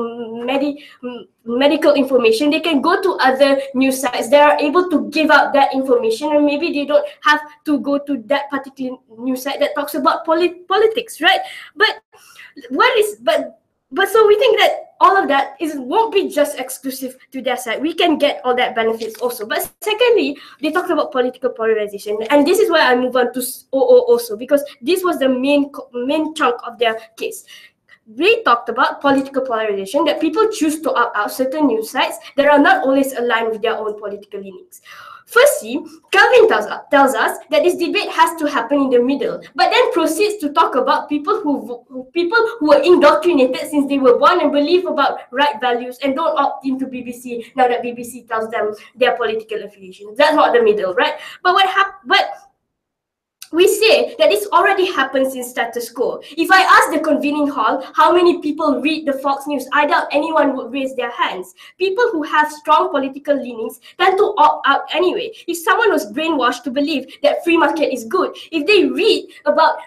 medical information, they can go to other news sites that are able to give out that information, and maybe they don't have to go to that particular news site that talks about politics, right? But so we think that all of that won't be just exclusive to their side. We can get all that benefits also. But secondly, they talked about political polarization, and this is why I move on to OO also, because this was the main chunk of their case. They talked about political polarization, that people choose to opt out certain news sites that are not always aligned with their own political leanings. Firstly, Calvin tells us that this debate has to happen in the middle, but then proceeds to talk about people who were indoctrinated since they were born and believe about right values and don't opt into BBC now that BBC tells them their political affiliations. That's not the middle, right? But we say that this already happens in status quo. If I ask the convening hall how many people read the Fox News, I doubt anyone would raise their hands. People who have strong political leanings tend to opt out anyway. If someone was brainwashed to believe that free market is good, if they read about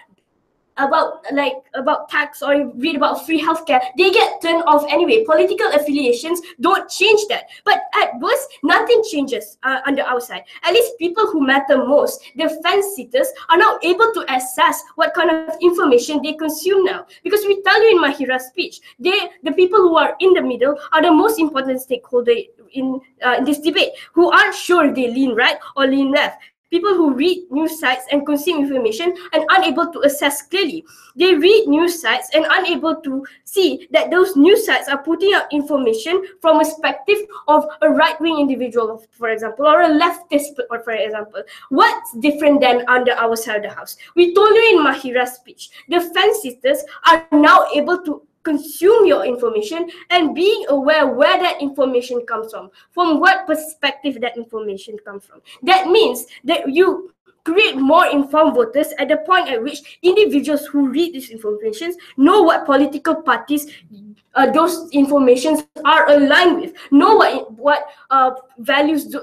tax or read about free healthcare, they get turned off anyway. Political affiliations don't change that. But at worst, nothing changes on the outside. At least people who matter most, the fence sitters, are now able to assess what kind of information they consume now. Because we tell you in Mahira's speech, the people who are in the middle are the most important stakeholder in this debate, who aren't sure they lean right or lean left. People who read news sites and consume information and unable to assess clearly. They read news sites and unable to see that those news sites are putting out information from a perspective of a right-wing individual, for example, or a leftist, for example. What's different than under our side of the house? We told you in Mahira's speech, the fence sitters are now able to consume your information and being aware where that information comes from what perspective that information comes from. That means that you create more informed voters at the point at which individuals who read these informations know what political parties those informations are aligned with, know what values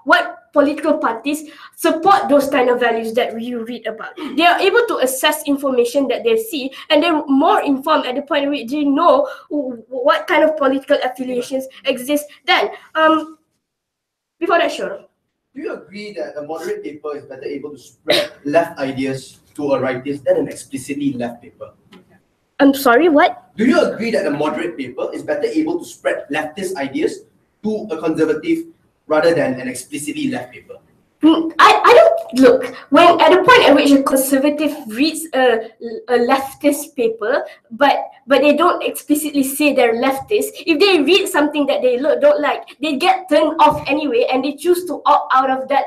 what political parties support those kind of values that you read about. They are able to assess information that they see, and they're more informed at the point where they know what kind of political affiliations exist then. Before that, sure. Do you agree that a moderate paper is better able to spread left ideas to a rightist than an explicitly left paper? I'm sorry, what? Do you agree that a moderate paper is better able to spread leftist ideas to a conservative rather than an explicitly left paper? I don't look when at the point at which a conservative reads a leftist paper, but they don't explicitly say they're leftist. If they read something that they don't like, they get turned off anyway, and they choose to opt out of that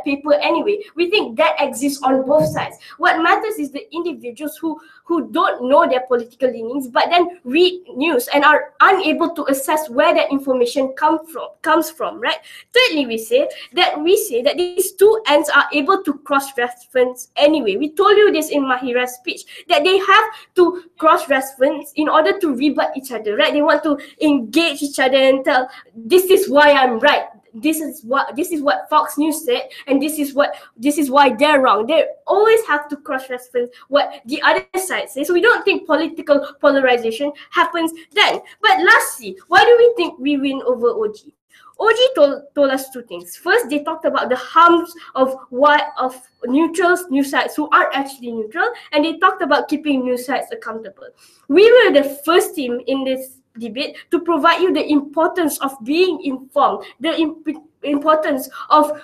paper anyway. We think that exists on both sides. What matters is the individuals who don't know their political leanings, but then read news and are unable to assess where that information comes from. Right? Thirdly, we say that these two ends are able to cross-reference anyway. We told you this in Mahira's speech, that they have to cross-reference in order to rebut each other, right? They want to engage each other and tell, this is why I'm right. This is what Fox News said, and this is why they're wrong. They always have to cross-reference what the other side says. So we don't think political polarization happens then. But lastly, why do we think we win over OG? OG told us two things. First, they talked about the harms of neutral news sites who aren't actually neutral, and they talked about keeping news sites accountable. We were the first team in this debate to provide you the importance of being informed, the importance of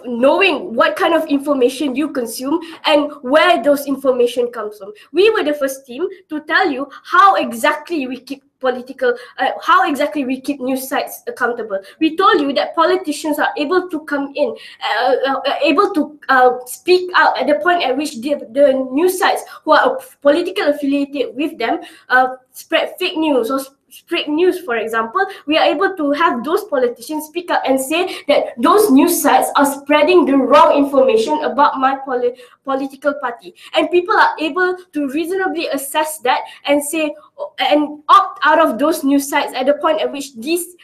knowing what kind of information you consume and where those information comes from. We were the first team to tell you how exactly we keep news sites accountable. We told you that politicians are able to come in, able to speak out at the point at which the news sites who are politically affiliated with them spread fake news or spread news, for example. We are able to have those politicians speak up and say that those news sites are spreading the wrong information about my political party, and people are able to reasonably assess that and say and opt out of those news sites at the point at which these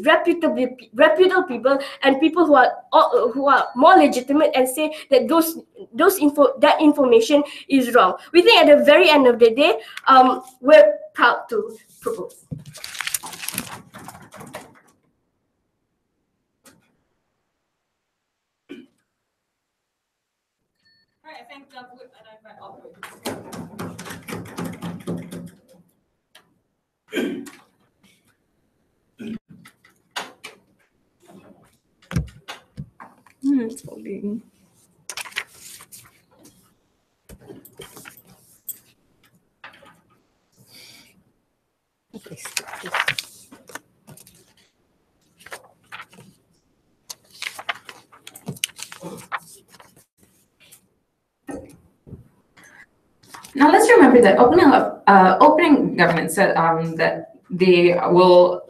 reputable people and people who are more legitimate and say that that information is wrong. We think at the very end of the day, we're proud to propose. All right, I think Wood and I might operate. It's folding. Now let's remember that opening government said that they will.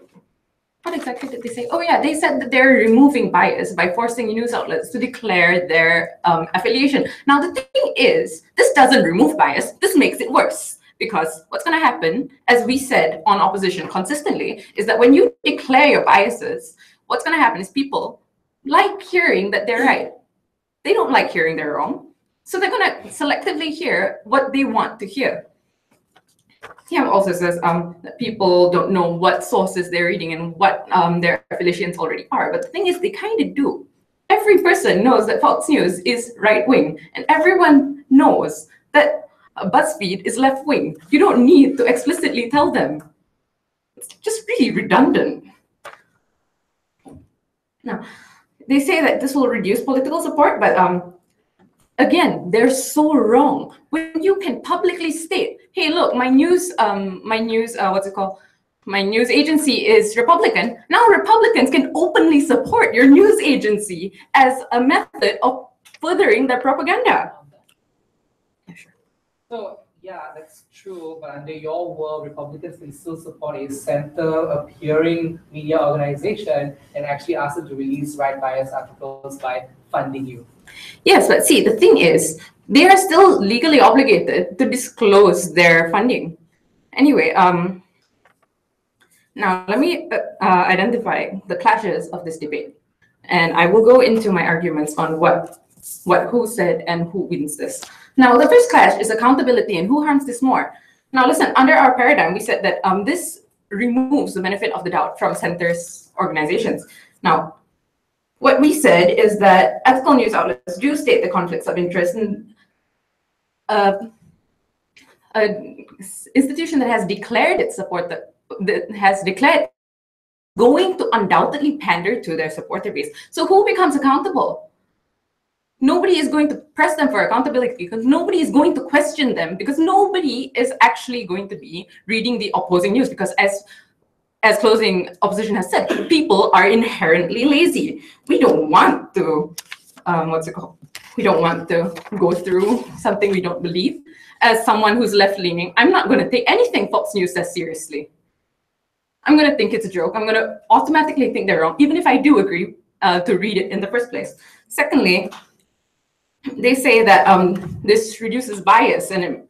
What exactly did they say? Oh yeah, they said that they're removing bias by forcing news outlets to declare their affiliation. Now the thing is, this doesn't remove bias. This makes it worse, because what's going to happen, as we said on opposition consistently, is that when you declare your biases, what's going to happen is people like hearing that they're right. They don't like hearing they're wrong. So they're going to selectively hear what they want to hear. He also says that people don't know what sources they're reading and what their affiliations already are. But the thing is, they kind of do. Every person knows that Fox News is right-wing, and everyone knows that BuzzFeed is left-wing. You don't need to explicitly tell them. It's just really redundant. Now, they say that this will reduce political support, but again, they're so wrong. When you can publicly state, hey, look, my news agency is Republican. Now Republicans can openly support your news agency as a method of furthering their propaganda. Yeah, sure. So yeah, that's true. But under your world, Republicans can still support a center-appearing media organization and actually ask them to release right-biased articles by funding you. Yes, but see, the thing is, they are still legally obligated to disclose their funding. Anyway, now let me identify the clashes of this debate, and I will go into my arguments on who said and who wins this. Now, the first clash is accountability and who harms this more. Now, listen, under our paradigm, we said that this removes the benefit of the doubt from centers organizations. Now, what we said is that ethical news outlets do state the conflicts of interest, and an institution that has declared its support, that has declared going to undoubtedly pander to their supporter base. So who becomes accountable? Nobody is going to press them for accountability because nobody is going to question them, because nobody is actually going to be reading the opposing news, because as closing opposition has said, people are inherently lazy. We don't want to, we don't want to go through something we don't believe. As someone who's left-leaning, I'm not going to take anything Fox News says seriously. I'm going to think it's a joke. I'm going to automatically think they're wrong, even if I do agree to read it in the first place. Secondly, they say that this reduces bias and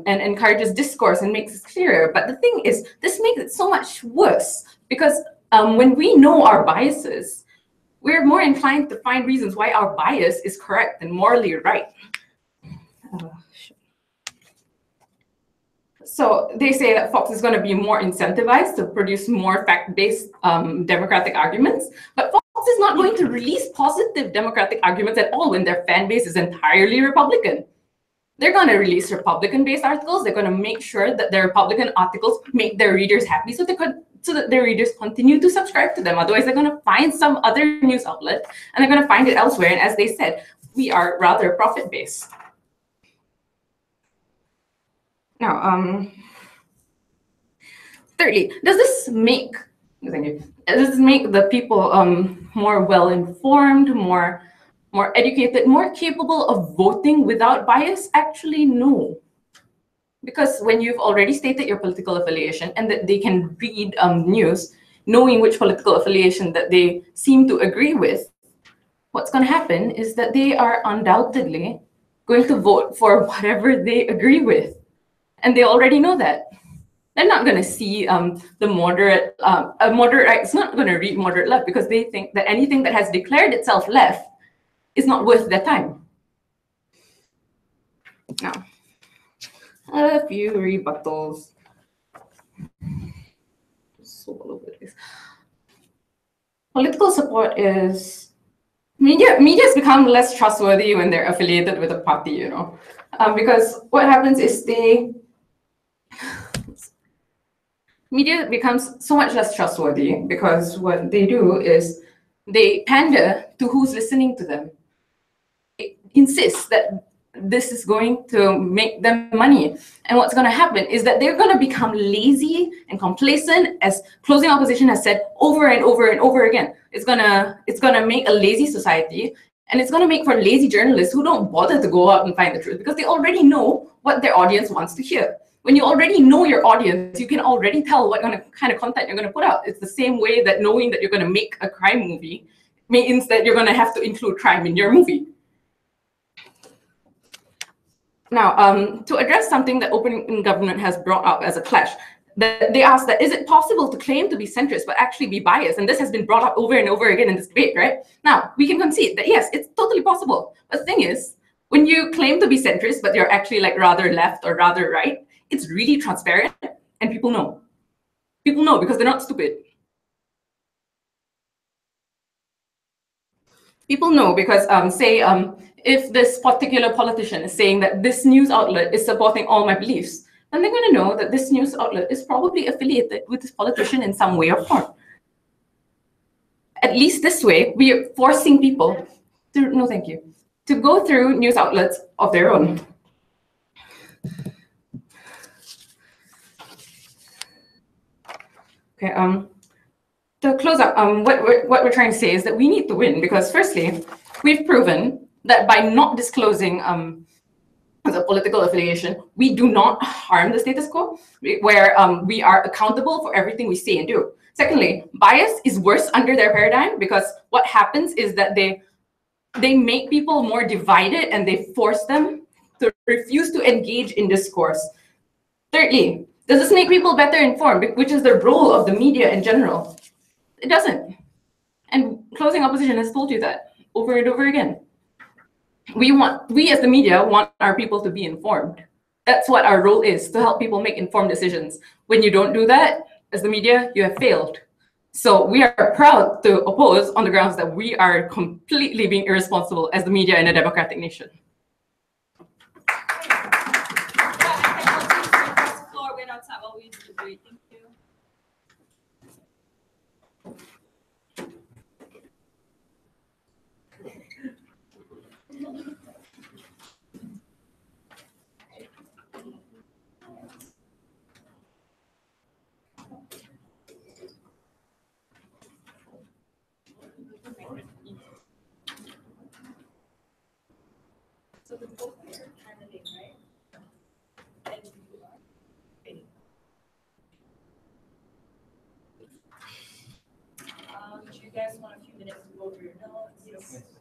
encourages discourse and makes it clearer. But the thing is, this makes it so much worse, because when we know our biases, we're more inclined to find reasons why our bias is correct and morally right. So they say that Fox is going to be more incentivized to produce more fact-based democratic arguments, but Fox is not going to release positive democratic arguments at all when their fan base is entirely Republican. They're going to release Republican-based articles. They're going to make sure that their Republican articles make their readers happy so that their readers continue to subscribe to them. Otherwise, they're going to find some other news outlet and they're going to find it elsewhere. And as they said, we are rather profit-based. Now, thirdly, does this make the people more well-informed, more educated, more capable of voting without bias? Actually, no. Because when you've already stated your political affiliation and that they can read news, knowing which political affiliation that they seem to agree with, what's going to happen is that they are undoubtedly going to vote for whatever they agree with. And they already know that. They're not going to see the moderate, a moderate right is not going to read moderate left, because they think that anything that has declared itself left is not worth their time. Now, a few rebuttals. So all over this. Political support is media's become less trustworthy when they're affiliated with a party, you know, because what happens is media becomes so much less trustworthy because what they do is they pander to who's listening to them. They insist that this is going to make them money. And what's going to happen is that they're going to become lazy and complacent, as closing opposition has said over and over and over again. It's gonna make a lazy society, and it's going to make for lazy journalists who don't bother to go out and find the truth because they already know what their audience wants to hear. When you already know your audience, you can already tell what kind of content you're going to put out. It's the same way that knowing that you're going to make a crime movie means that you're going to have to include crime in your movie. Now, to address something that Open Government has brought up as a clash, they asked that, is it possible to claim to be centrist but actually be biased? And this has been brought up over and over again in this debate, right? Now, we can concede that yes, it's totally possible. But the thing is, when you claim to be centrist but you're actually like rather left or rather right, it's really transparent and people know. People know because they're not stupid. People know because, if this particular politician is saying that this news outlet is supporting all my beliefs, then they're going to know that this news outlet is probably affiliated with this politician in some way or form. At least this way, we are forcing people to, no thank you, to go through news outlets of their own. Okay, to close up, what we're trying to say is that we need to win because firstly, we've proven that by not disclosing the political affiliation, we do not harm the status quo, where we are accountable for everything we say and do. Secondly, bias is worse under their paradigm because what happens is that they make people more divided and they force them to refuse to engage in discourse. Thirdly, does this make people better informed, which is the role of the media in general? It doesn't. And closing opposition has told you that over and over again. We as the media want our people to be informed. That's what our role is, to help people make informed decisions. When you don't do that, as the media, you have failed. So we are proud to oppose on the grounds that we are completely being irresponsible as the media in a democratic nation. Thank you. So the book you're handling, right? And you are. Do you guys want a few minutes to go over your notes? Yes.